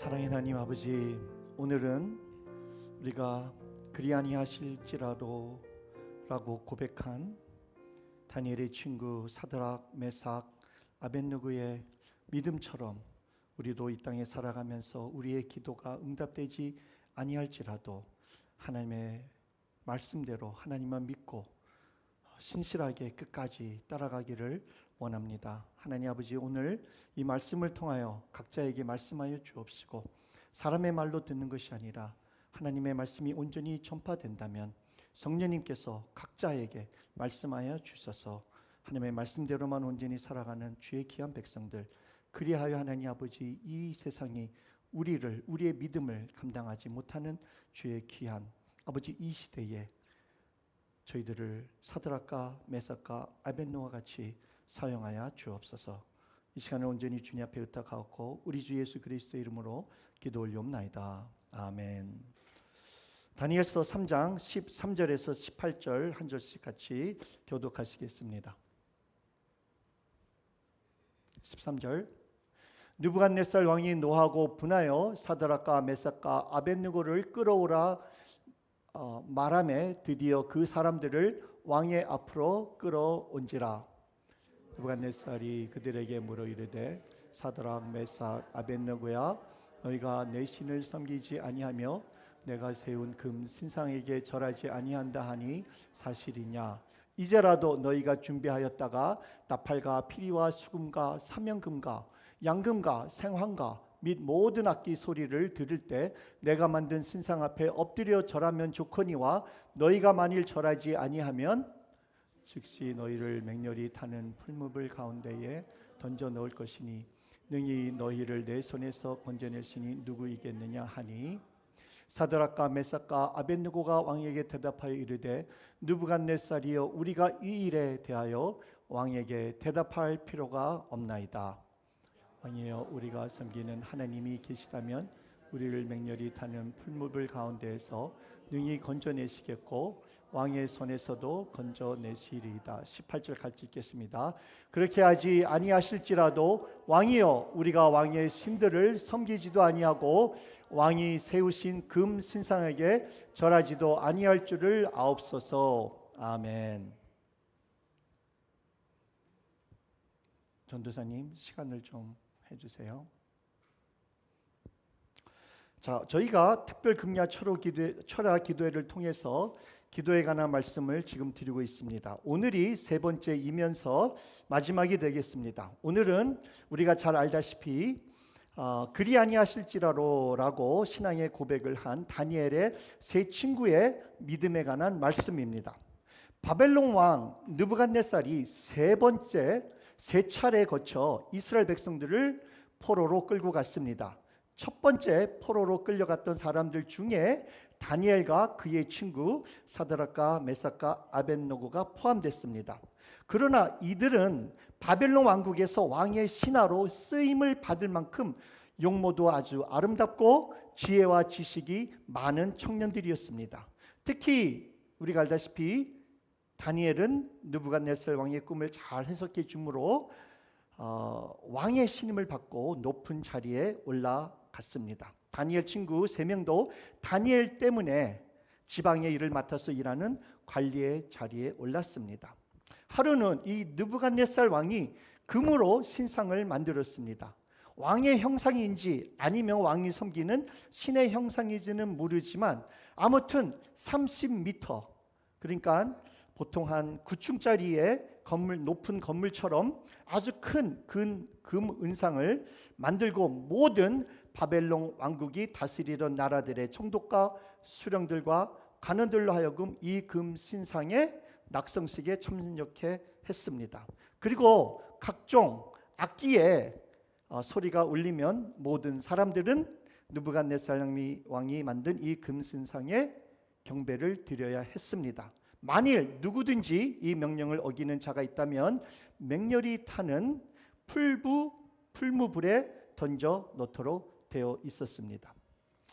사랑의 하나님 아버지, 오늘은 우리가 그리 아니하실지라도 라고 고백한 다니엘의 친구 사드락, 메삭, 아벳느고의 믿음처럼 우리도 이 땅에 살아가면서 우리의 기도가 응답되지 아니할지라도 하나님의 말씀대로 하나님만 믿고 신실하게 끝까지 따라가기를 원합니다. 하나님 아버지, 오늘 이 말씀을 통하여 각자에게 말씀하여 주옵시고, 사람의 말로 듣는 것이 아니라 하나님의 말씀이 온전히 전파된다면 성령님께서 각자에게 말씀하여 주셔서 하나님의 말씀대로만 온전히 살아가는 주의 귀한 백성들, 그리하여 하나님 아버지, 이 세상이 우리의 믿음을 감당하지 못하는 주의 귀한 아버지, 이 시대에 저희들을 사드락과 메삭과 아벳느고와 같이 사용하여 주옵소서. 이 시간을 온전히 주님 앞에 의탁하고 우리 주 예수 그리스도의 이름으로 기도 올리옵나이다. 아멘. 다니엘서 3장 13절에서 18절 한 절씩 같이 교독하시겠습니다. 13절. 느부갓네살 왕이 노하고 분하여 사드락과 메삭과 아벳느고를 끌어오라 말하매 드디어 그 사람들을 왕의 앞으로 끌어온지라. 느부갓네살이 그들에게 물어 이르되, 사드락, 메삭, 아벳느고야, 너희가 내 신을 섬기지 아니하며 내가 세운 금 신상에게 절하지 아니한다 하니 사실이냐? 이제라도 너희가 준비하였다가 나팔과 피리와 수금과 사명금과 양금과 생황과 및 모든 악기 소리를 들을 때 내가 만든 신상 앞에 엎드려 절하면 좋거니와 너희가 만일 절하지 아니하면 즉시 너희를 맹렬히 타는 풀무불 가운데에 던져 넣을 것이니 능히 너희를 내 손에서 건져내시니 누구이겠느냐 하니, 사드락과 메삭과 아벳느고가 왕에게 대답하여 이르되, 느부갓네살이여, 우리가 이 일에 대하여 왕에게 대답할 필요가 없나이다. 왕이여, 우리가 섬기는 하나님이 계시다면 우리를 맹렬히 타는 풀무불 가운데에서 능히 건져내시겠고 왕의 손에서도 건져내시리이다. 18절 같이 읽겠습니다. 그렇게 하지 아니하실지라도 왕이여, 우리가 왕의 신들을 섬기지도 아니하고 왕이 세우신 금 신상에게 절하지도 아니할 줄을 아옵소서. 아멘. 전도사님, 시간을 좀 해주세요. 자, 저희가 특별 금야 철야 기도회를 통해서 기도에 관한 말씀을 지금 드리고 있습니다. 오늘이 세 번째이면서 마지막이 되겠습니다. 오늘은 우리가 잘 알다시피 그리 아니하실지라도라고 신앙의 고백을 한 다니엘의 세 친구의 믿음에 관한 말씀입니다. 바벨론 왕 느부갓네살이 세 차례에 거쳐 이스라엘 백성들을 포로로 끌고 갔습니다. 첫 번째 포로로 끌려갔던 사람들 중에 다니엘과 그의 친구 사드락과 메삭과 아벳느고가 포함됐습니다. 그러나 이들은 바벨론 왕국에서 왕의 신하로 쓰임을 받을 만큼 용모도 아주 아름답고 지혜와 지식이 많은 청년들이었습니다. 특히 우리가 알다시피 다니엘은 느부갓네살 왕의 꿈을 잘 해석해 주므로 왕의 신임을 받고 높은 자리에 올라갔습니다. 다니엘 친구 3명도 다니엘 때문에 지방의 일을 맡아서 일하는 관리의 자리에 올랐습니다. 하루는 이 느부갓네살 왕이 금으로 신상을 만들었습니다. 왕의 형상인지 아니면 왕이 섬기는 신의 형상인지는 모르지만 아무튼 30m, 그러니까 보통 한 9층짜리의 건물, 높은 건물처럼 아주 큰 금 은상을 만들고 모든 바벨론 왕국이 다스리던 나라들의 총독과 수령들과 관원들로 하여금 이 금 신상의 낙성식에 참석해 했습니다. 그리고 각종 악기에 소리가 울리면 모든 사람들은 느부갓네살 왕이 만든 이 금 신상에 경배를 드려야 했습니다. 만일 누구든지 이 명령을 어기는 자가 있다면 맹렬히 타는 풀무불에 던져 넣도록 되어 있었습니다.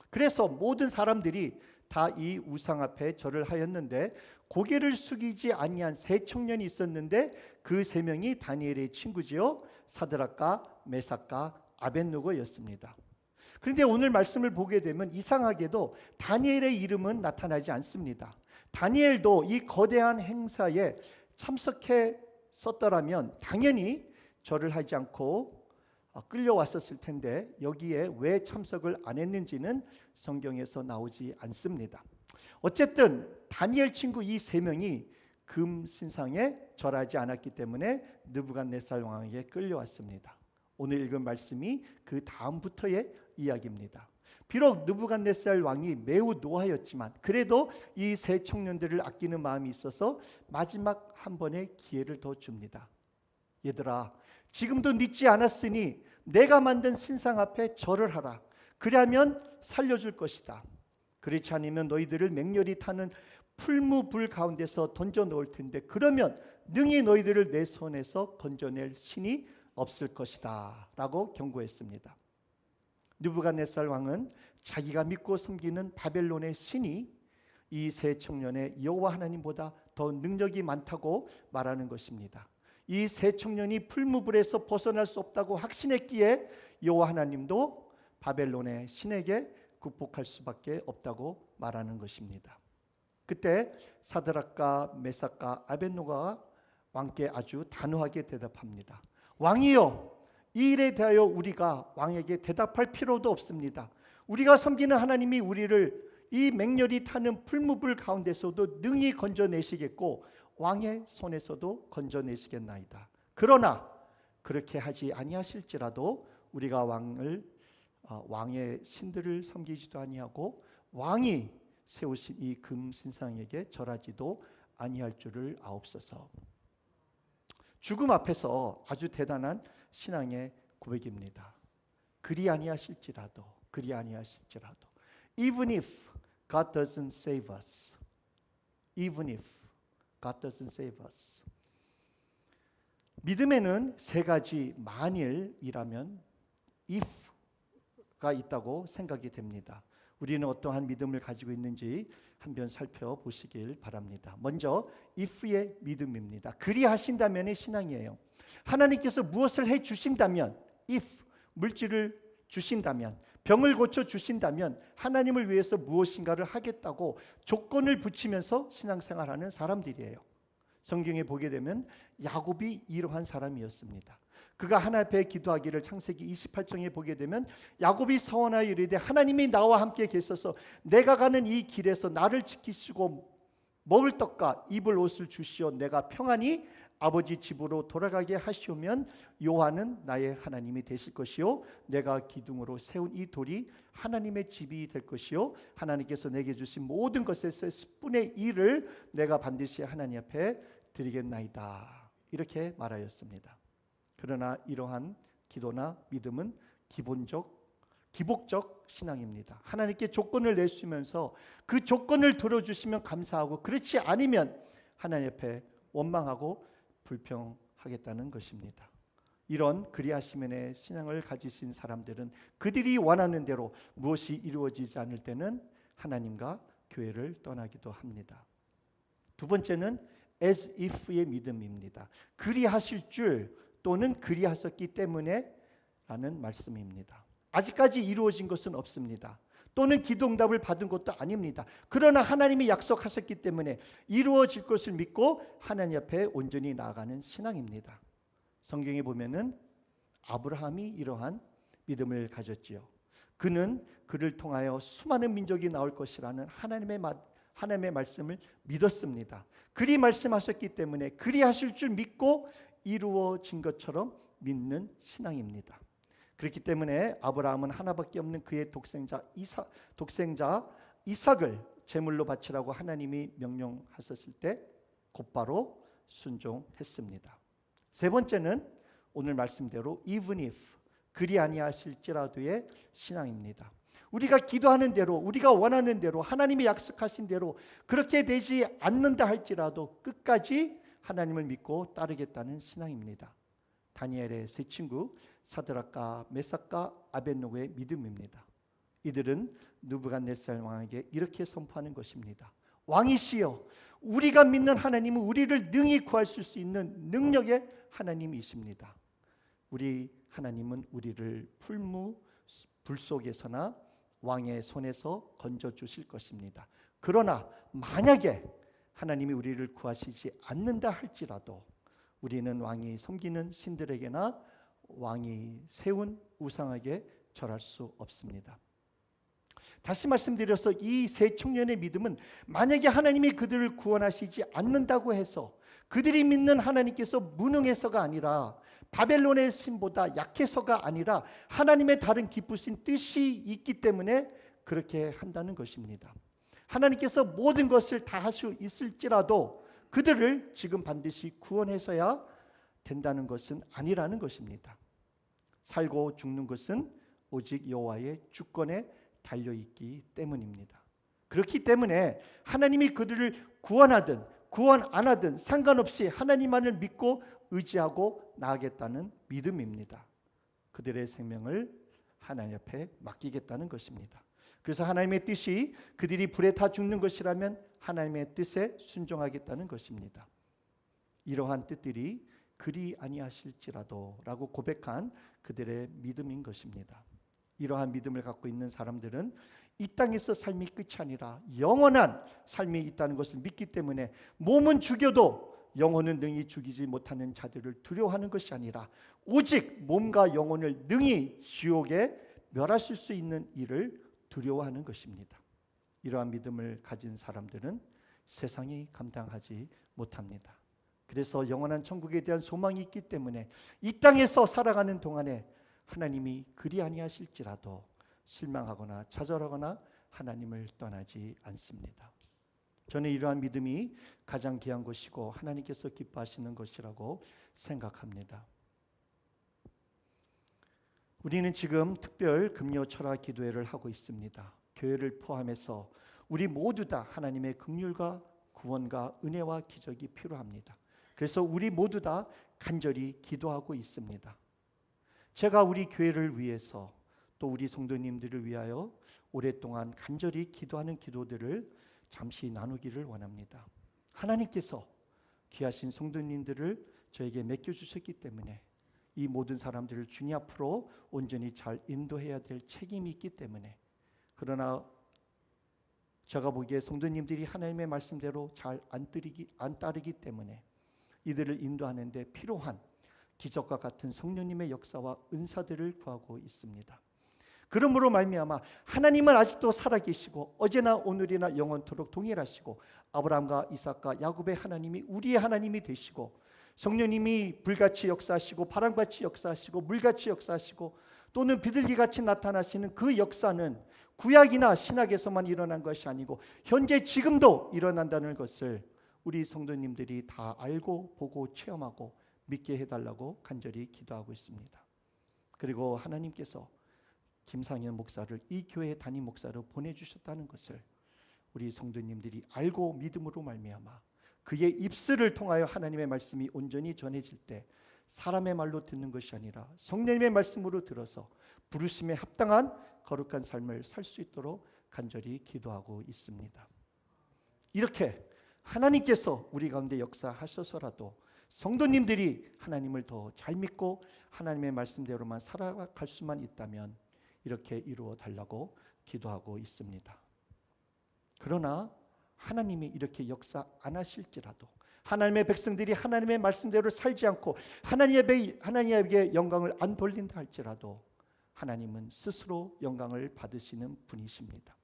그래서 모든 사람들이 다 이 우상 앞에 절을 하였는데 고개를 숙이지 아니한 세 청년이 있었는데 그 세 명이 다니엘의 친구지요, 사드락과 메삭과 아벳느고였습니다. 그런데 오늘 말씀을 보게 되면 이상하게도 다니엘의 이름은 나타나지 않습니다. 다니엘도 이 거대한 행사에 참석했었더라면 당연히 절을 하지 않고 끌려왔었을 텐데 여기에 왜 참석을 안 했는지는 성경에서 나오지 않습니다. 어쨌든 다니엘 친구 이 세 명이 금 신상에 절하지 않았기 때문에 느부갓네살 왕에게 끌려왔습니다. 오늘 읽은 말씀이 그 다음부터의 이야기입니다. 비록 느부갓네살 왕이 매우 노하였지만 그래도 이 세 청년들을 아끼는 마음이 있어서 마지막 한 번의 기회를 더 줍니다. 얘들아, 지금도 늦지 않았으니 내가 만든 신상 앞에 절을 하라. 그리하면 살려줄 것이다. 그렇지 않으면 너희들을 맹렬히 타는 풀무불 가운데서 던져 넣을 텐데 그러면 능히 너희들을 내 손에서 건져낼 신이 없을 것이다 라고 경고했습니다. 느부갓네살 왕은 자기가 믿고 섬기는 바벨론의 신이 이 세 청년의 여호와 하나님보다 더 능력이 많다고 말하는 것입니다. 이 세 청년이 풀무불에서 벗어날 수 없다고 확신했기에 여호와 하나님도 바벨론의 신에게 극복할 수밖에 없다고 말하는 것입니다. 그때 사드락과 메삭과 아벳노고가 왕께 아주 단호하게 대답합니다. 왕이여, 이 일에 대하여 우리가 왕에게 대답할 필요도 없습니다. 우리가 섬기는 하나님이 우리를 이 맹렬히 타는 풀무불 가운데서도 능히 건져내시겠고 왕의 손에서도 건져내시겠나이다. 그러나 그렇게 하지 아니하실지라도 우리가 왕의 신들을 섬기지도 아니하고 왕이 세우신 이 금 신상에게 절하지도 아니할 줄을 아옵소서. 죽음 앞에서 아주 대단한 신앙의 고백입니다. 그리 아니하실지라도 Even if God doesn't save us, even if God doesn't save us. 믿음에는 세 가지 만일이라면 if가 있다고 생각이 됩니다. 우리는 어떠한 믿음을 가지고 있는지 한번 살펴보시길 바랍니다. 먼저 if의 믿음입니다. 그리하신다면의 신앙이에요. 하나님께서 무엇을 해주신다면, if 물질을 주신다면, 병을 고쳐주신다면 하나님을 위해서 무엇인가를 하겠다고 조건을 붙이면서 신앙생활하는 사람들이에요. 성경에 보게 되면 야곱이 이러한 사람이었습니다. 그가 하나님 앞에 기도하기를 창세기 28장에 보게 되면 야곱이 서원하여 이르되 하나님이 나와 함께 계셔서 내가 가는 이 길에서 나를 지키시고 먹을 떡과 입을 옷을 주시어 내가 평안히 아버지 집으로 돌아가게 하시오면 여호와는 나의 하나님이 되실 것이요 내가 기둥으로 세운 이 돌이 하나님의 집이 될 것이요 하나님께서 내게 주신 모든 것에서 10분의 1을 내가 반드시 하나님 앞에 드리겠나이다. 이렇게 말하였습니다. 그러나 이러한 기도나 믿음은 기복적 신앙입니다. 하나님께 조건을 내시면서 그 조건을 들어주시면 감사하고 그렇지 않으면 하나님 앞에 원망하고 불평하겠다는 것입니다. 이런 그리하시면의 신앙을 가지신 사람들은 그들이 원하는 대로 무엇이 이루어지지 않을 때는 하나님과 교회를 떠나기도 합니다. 두 번째는 as if의 믿음입니다. 그리하실 줄 또는 그리하셨기 때문에 라는 말씀입니다. 아직까지 이루어진 것은 없습니다. 또는 기도응답을 받은 것도 아닙니다. 그러나 하나님이 약속하셨기 때문에 이루어질 것을 믿고 하나님 앞에 온전히 나아가는 신앙입니다. 성경에 보면은 아브라함이 이러한 믿음을 가졌지요. 그는 그를 통하여 수많은 민족이 나올 것이라는 하나님의 말씀을 믿었습니다. 그리 말씀하셨기 때문에 그리하실 줄 믿고 이루어진 것처럼 믿는 신앙입니다. 그렇기 때문에 아브라함은 하나밖에 없는 그의 독생자 이삭을 제물로 바치라고 하나님이 명령하셨을 때 곧바로 순종했습니다. 세 번째는 오늘 말씀대로 even if 그리 아니하실지라도의 신앙입니다. 우리가 기도하는 대로 우리가 원하는 대로 하나님이 약속하신 대로 그렇게 되지 않는다 할지라도 끝까지 하나님을 믿고 따르겠다는 신앙입니다. 다니엘의 세 친구 사드락과 메삭과 아벳노고의 믿음입니다. 이들은 느부갓네살 왕에게 이렇게 선포하는 것입니다. 왕이시여, 우리가 믿는 하나님은 우리를 능히 구하실 수 있는 능력의 하나님이십니다. 우리 하나님은 우리를 풀무 불 속에서나 왕의 손에서 건져 주실 것입니다. 그러나 만약에 하나님이 우리를 구하시지 않는다 할지라도 우리는 왕이 섬기는 신들에게나 왕이 세운 우상에게 절할 수 없습니다. 다시 말씀드려서 이 세 청년의 믿음은 만약에 하나님이 그들을 구원하시지 않는다고 해서 그들이 믿는 하나님께서 무능해서가 아니라 바벨론의 신보다 약해서가 아니라 하나님의 다른 기쁘신 뜻이 있기 때문에 그렇게 한다는 것입니다. 하나님께서 모든 것을 다 할 수 있을지라도 그들을 지금 반드시 구원해서야 된다는 것은 아니라는 것입니다. 살고 죽는 것은 오직 여호와의 주권에 달려있기 때문입니다. 그렇기 때문에 하나님이 그들을 구원하든 구원 안 하든 상관없이 하나님만을 믿고 의지하고 나아가겠다는 믿음입니다. 그들의 생명을 하나님 앞에 맡기겠다는 것입니다. 그래서 하나님의 뜻이 그들이 불에 타 죽는 것이라면 하나님의 뜻에 순종하겠다는 것입니다. 이러한 뜻들이 그리 아니하실지라도 라고 고백한 그들의 믿음인 것입니다. 이러한 믿음을 갖고 있는 사람들은 이 땅에서 삶이 끝이 아니라 영원한 삶이 있다는 것을 믿기 때문에 몸은 죽여도 영혼은 능히 죽이지 못하는 자들을 두려워하는 것이 아니라 오직 몸과 영혼을 능히 지옥에 멸하실 수 있는 일을 두려워하는 것입니다. 이러한 믿음을 가진 사람들은 세상이 감당하지 못합니다. 그래서 영원한 천국에 대한 소망이 있기 때문에 이 땅에서 살아가는 동안에 하나님이 그리 아니하실지라도 실망하거나 좌절하거나 하나님을 떠나지 않습니다. 저는 이러한 믿음이 가장 귀한 것이고 하나님께서 기뻐하시는 것이라고 생각합니다. 우리는 지금 특별 금요 철학 기도회를 하고 있습니다. 교회를 포함해서 우리 모두 다 하나님의 긍휼과 구원과 은혜와 기적이 필요합니다. 그래서 우리 모두 다 간절히 기도하고 있습니다. 제가 우리 교회를 위해서 또 우리 성도님들을 위하여 오랫동안 간절히 기도하는 기도들을 잠시 나누기를 원합니다. 하나님께서 귀하신 성도님들을 저에게 맡겨주셨기 때문에 이 모든 사람들을 주님 앞으로 온전히 잘 인도해야 될 책임이 있기 때문에, 그러나 제가 보기에 성도님들이 하나님의 말씀대로 잘 안 따르기 때문에 이들을 인도하는 데 필요한 기적과 같은 성령님의 역사와 은사들을 구하고 있습니다. 그러므로 말미암아 하나님은 아직도 살아계시고 어제나 오늘이나 영원토록 동일하시고 아브라함과 이삭과 야곱의 하나님이 우리의 하나님이 되시고 성령님이 불같이 역사하시고 바람같이 역사하시고 물같이 역사하시고 또는 비둘기같이 나타나시는 그 역사는 구약이나 신약에서만 일어난 것이 아니고 현재 지금도 일어난다는 것을 우리 성도님들이 다 알고 보고 체험하고 믿게 해달라고 간절히 기도하고 있습니다. 그리고 하나님께서 김상현 목사를 이 교회 담임 목사로 보내주셨다는 것을 우리 성도님들이 알고 믿음으로 말미암아 그의 입술을 통하여 하나님의 말씀이 온전히 전해질 때 사람의 말로 듣는 것이 아니라 성령님의 말씀으로 들어서 부르심에 합당한 거룩한 삶을 살 수 있도록 간절히 기도하고 있습니다. 이렇게 하나님께서 우리 가운데 역사하셔서라도 성도님들이 하나님을 더 잘 믿고 하나님의 말씀대로만 살아갈 수만 있다면 이렇게 이루어 달라고 기도하고 있습니다. 그러나 하나님이 이렇게 역사 안 하실지라도 하나님의 백성들이 하나님의 말씀대로 살지 않고 하나님에게 영광을 안 돌린다 할지라도 하나님은 스스로 영광을 받으시는 분이십니다.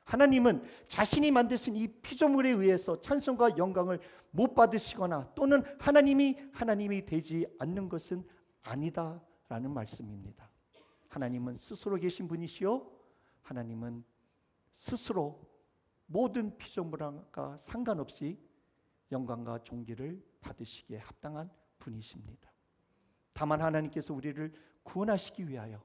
하나님은 자신이 만드신 이 피조물에 의해서 찬송과 영광을 못 받으시거나 또는 하나님이 되지 않는 것은 아니다라는 말씀입니다. 하나님은 스스로 계신 분이시요 하나님은 스스로 모든 피조물과 상관없이 영광과 존귀를 받으시기에 합당한 분이십니다. 다만 하나님께서 우리를 구원하시기 위하여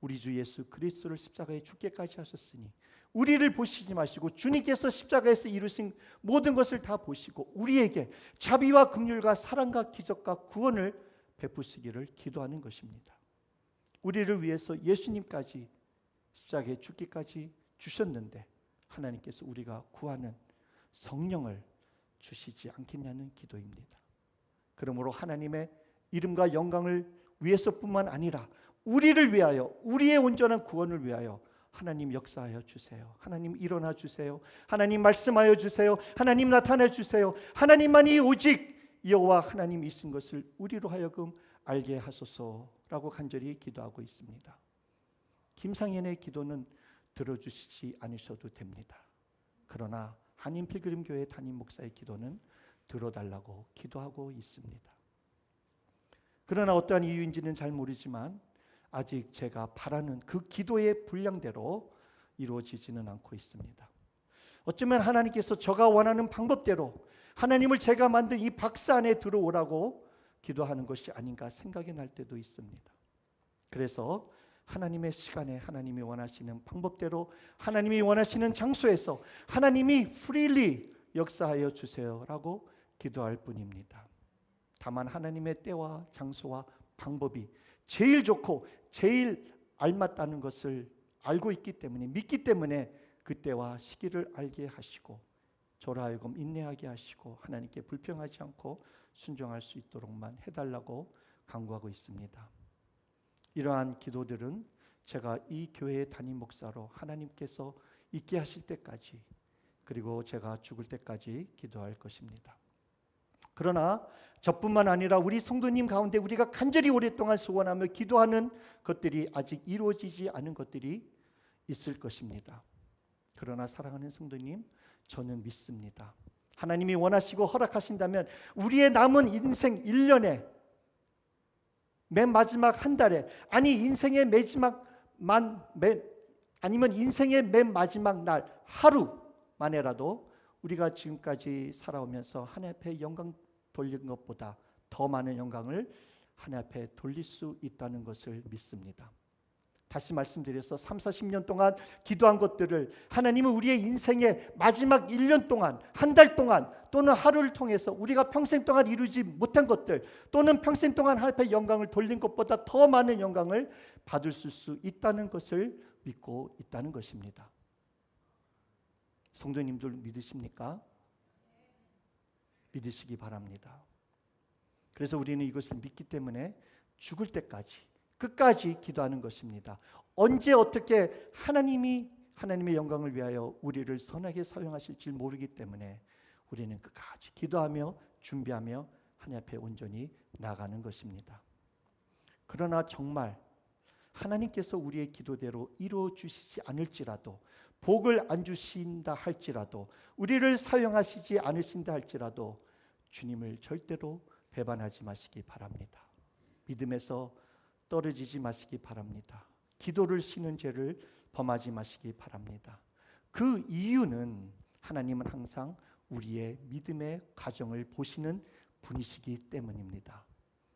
우리 주 예수 그리스도를 십자가에 죽게까지 하셨으니 우리를 보시지 마시고 주님께서 십자가에서 이루신 모든 것을 다 보시고 우리에게 자비와 긍휼과 사랑과 기적과 구원을 베푸시기를 기도하는 것입니다. 우리를 위해서 예수님까지 십자가에 죽기까지 주셨는데 하나님께서 우리가 구하는 성령을 주시지 않겠냐는 기도입니다. 그러므로 하나님의 이름과 영광을 위해서뿐만 아니라 우리를 위하여, 우리의 온전한 구원을 위하여 하나님 역사하여 주세요. 하나님 일어나 주세요. 하나님 말씀하여 주세요. 하나님 나타내 주세요. 하나님만이 오직 여호와 하나님이신 것을 우리로 하여금 알게 하소서라고 간절히 기도하고 있습니다. 김상현의 기도는 들어주시지 않으셔도 됩니다. 그러나 한인필그림교회 담임 목사의 기도는 들어달라고 기도하고 있습니다. 그러나 어떠한 이유인지는 잘 모르지만 아직 제가 바라는 그 기도의 분량대로 이루어지지는 않고 있습니다. 어쩌면 하나님께서 제가 원하는 방법대로 하나님을 제가 만든 이 박스 안에 들어오라고 기도하는 것이 아닌가 생각이 날 때도 있습니다. 그래서 하나님의 시간에 하나님이 원하시는 방법대로 하나님이 원하시는 장소에서 하나님이 freely 역사하여 주세요라고 기도할 뿐입니다. 다만 하나님의 때와 장소와 방법이 제일 좋고 제일 알맞다는 것을 알고 있기 때문에, 믿기 때문에 그때와 시기를 알게 하시고 저로 하여금 인내하게 하시고 하나님께 불평하지 않고 순종할 수 있도록만 해달라고 간구하고 있습니다. 이러한 기도들은 제가 이 교회의 담임 목사로 하나님께서 있게 하실 때까지, 그리고 제가 죽을 때까지 기도할 것입니다. 그러나 저뿐만 아니라 우리 성도님 가운데 우리가 간절히 오랫동안 소원하며 기도하는 것들이 아직 이루어지지 않은 것들이 있을 것입니다. 그러나 사랑하는 성도님, 저는 믿습니다. 하나님이 원하시고 허락하신다면 우리의 남은 인생 1년에, 맨 마지막 한 달에, 아니 인생의 아니면 인생의 맨 마지막 날 하루만에라도 우리가 지금까지 살아오면서 하나님 앞에 영광 돌린 것보다 더 많은 영광을 하나님 앞에 돌릴 수 있다는 것을 믿습니다. 다시 말씀드려서 30-40년 동안 기도한 것들을 하나님은 우리의 인생의 마지막 1년 동안, 한 달 동안 또는 하루를 통해서 우리가 평생 동안 이루지 못한 것들 또는 평생 동안 하나님 앞에 영광을 돌린 것보다 더 많은 영광을 받을 수 있다는 것을 믿고 있다는 것입니다. 성도님들 믿으십니까? 믿으시기 바랍니다. 그래서 우리는 이것을 믿기 때문에 죽을 때까지 끝까지 기도하는 것입니다. 언제 어떻게 하나님의 영광을 위하여 우리를 선하게 사용하실지 모르기 때문에 우리는 끝까지 기도하며 준비하며 하나님 앞에 온전히 나가는 것입니다. 그러나 정말 하나님께서 우리의 기도대로 이루어 주시지 않을지라도, 복을 안 주신다 할지라도, 우리를 사용하시지 않으신다 할지라도 주님을 절대로 배반하지 마시기 바랍니다. 믿음에서 떨어지지 마시기 바랍니다. 기도를 쉬는 죄를 범하지 마시기 바랍니다. 그 이유는 하나님은 항상 우리의 믿음의 과정을 보시는 분이시기 때문입니다.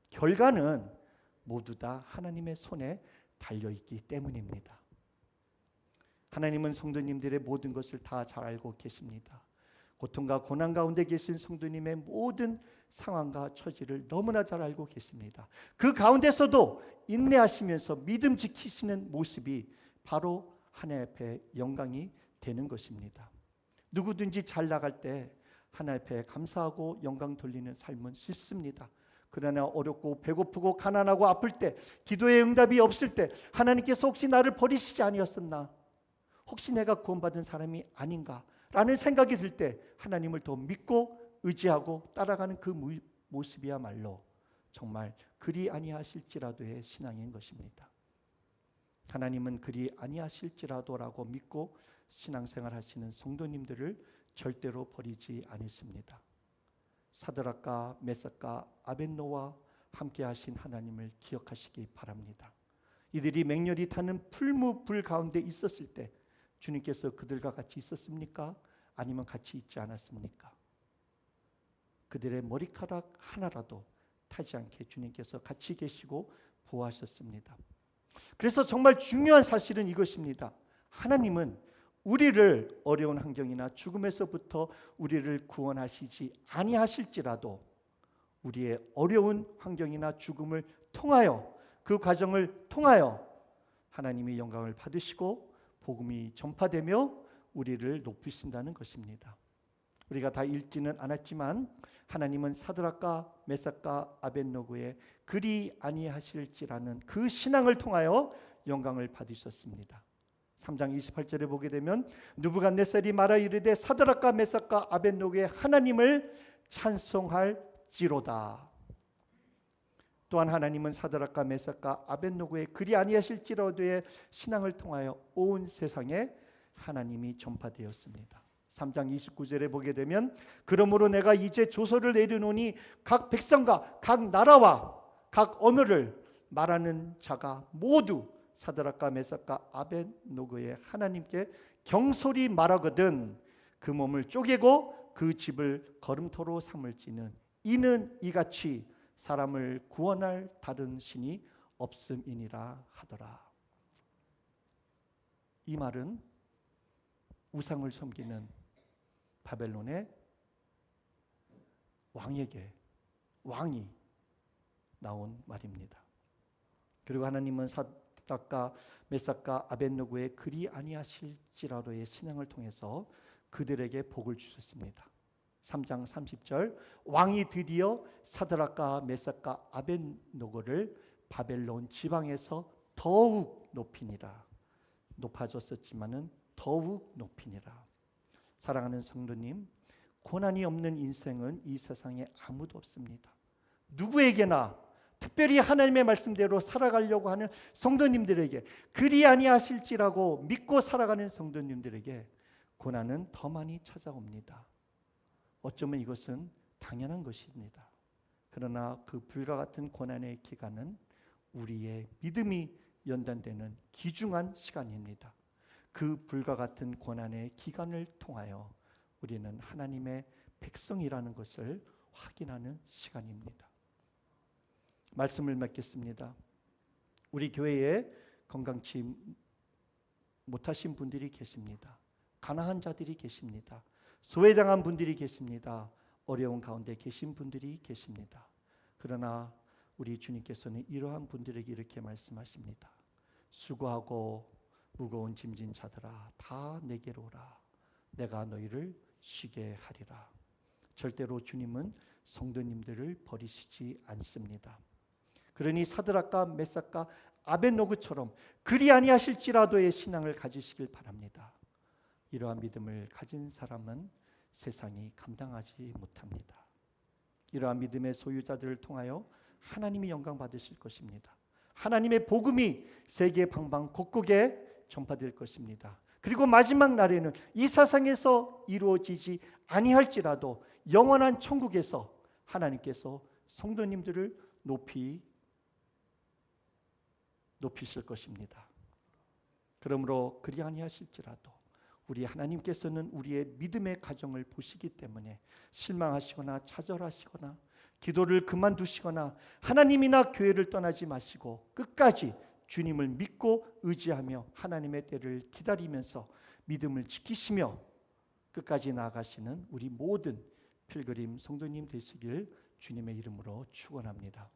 결과는 모두 다 하나님의 손에 달려있기 때문입니다. 하나님은 성도님들의 모든 것을 다 잘 알고 계십니다. 고통과 고난 가운데 계신 성도님의 모든 상황과 처지를 너무나 잘 알고 계십니다. 그 가운데서도 인내하시면서 믿음 지키시는 모습이 바로 하나님 앞에 영광이 되는 것입니다. 누구든지 잘 나갈 때 하나님 앞에 감사하고 영광 돌리는 삶은 쉽습니다. 그러나 어렵고 배고프고 가난하고 아플 때, 기도의 응답이 없을 때 하나님께서 혹시 나를 버리시지 아니었었나? 혹시 내가 구원받은 사람이 아닌가? 라는 생각이 들 때 하나님을 더 믿고 의지하고 따라가는 그 모습이야말로 정말 그리 아니하실지라도의 신앙인 것입니다. 하나님은 그리 아니하실지라도라고 믿고 신앙생활 하시는 성도님들을 절대로 버리지 않으십니다. 사드락과 메삭과 아벳노와 함께 하신 하나님을 기억하시기 바랍니다. 이들이 맹렬히 타는 풀무불 가운데 있었을 때 주님께서 그들과 같이 있었습니까? 아니면 같이 있지 않았습니까? 그들의 머리카락 하나라도 타지 않게 주님께서 같이 계시고 보호하셨습니다. 그래서 정말 중요한 사실은 이것입니다. 하나님은 우리를 어려운 환경이나 죽음에서부터 우리를 구원하시지 아니하실지라도 우리의 어려운 환경이나 죽음을 통하여, 그 과정을 통하여 하나님이 영광을 받으시고 복음이 전파되며 우리를 높이신다는 것입니다. 우리가 다 읽지는 않았지만 하나님은 사드락과 메삭과 아벳노고의 그리 아니하실지라는 그 신앙을 통하여 영광을 받으셨습니다. 3장 28절에 보게 되면 느부갓네살이 말하 이르되 사드락과 메삭과 아벳노고의 하나님을 찬송할지로다. 또한 하나님은 사드락과 메삭과 아벳노고의 그리 아니하실지로도의 신앙을 통하여 온 세상에 하나님이 전파되었습니다. 3장 29절에 보게 되면 그러므로 내가 이제 조서를 내려놓으니 각 백성과 각 나라와 각 언어를 말하는 자가 모두 사드락과 메삭과 아벳노고의 하나님께 경솔히 말하거든 그 몸을 쪼개고 그 집을 걸음토로 삼을지는 이는 이같이 사람을 구원할 다른 신이 없음이니라 하더라. 이 말은 우상을 섬기는 바벨론의 왕이 나온 말입니다. 그리고 하나님은 사드락과 메삭과 아벳노고의 그리 아니하실지라도의 신앙을 통해서 그들에게 복을 주셨습니다. 3장 30절 왕이 드디어 사드락과 메삭과 아벳노고를 바벨론 지방에서 더욱 높이니라. 높아졌었지만은 더욱 높이니라. 사랑하는 성도님, 고난이 없는 인생은 이 세상에 아무도 없습니다. 누구에게나 특별히 하나님의 말씀대로 살아가려고 하는 성도님들에게 그리 아니하실지라고 믿고 살아가는 성도님들에게 고난은 더 많이 찾아옵니다. 어쩌면 이것은 당연한 것입니다. 그러나 그 불과 같은 고난의 기간은 우리의 믿음이 연단되는 귀중한 시간입니다. 그 불과 같은 고난의 기간을 통하여 우리는 하나님의 백성이라는 것을 확인하는 시간입니다. 말씀을 맺겠습니다. 우리 교회에 건강치 못하신 분들이 계십니다. 가난한 자들이 계십니다. 소외당한 분들이 계십니다. 어려운 가운데 계신 분들이 계십니다. 그러나 우리 주님께서는 이러한 분들에게 이렇게 말씀하십니다. 수고하고 무거운 짐진 자들아 다 내게로 오라. 내가 너희를 쉬게 하리라. 절대로 주님은 성도님들을 버리시지 않습니다. 그러니 사드락과 메삭과 아벳노고처럼 그리 아니하실지라도의 신앙을 가지시길 바랍니다. 이러한 믿음을 가진 사람은 세상이 감당하지 못합니다. 이러한 믿음의 소유자들을 통하여 하나님이 영광 받으실 것입니다. 하나님의 복음이 세계 방방곡곡에 전파될 것입니다. 그리고 마지막 날에는 이 세상에서 이루어지지 아니할지라도 영원한 천국에서 하나님께서 성도님들을 높이실 것입니다. 그러므로 그리 아니하실지라도 우리 하나님께서는 우리의 믿음의 가정을 보시기 때문에 실망하시거나 좌절하시거나 기도를 그만두시거나 하나님이나 교회를 떠나지 마시고 끝까지 주님을 믿고 의지하며 하나님의 때를 기다리면서 믿음을 지키시며 끝까지 나아가시는 우리 모든 필그림 성도님 되시길 주님의 이름으로 축원합니다.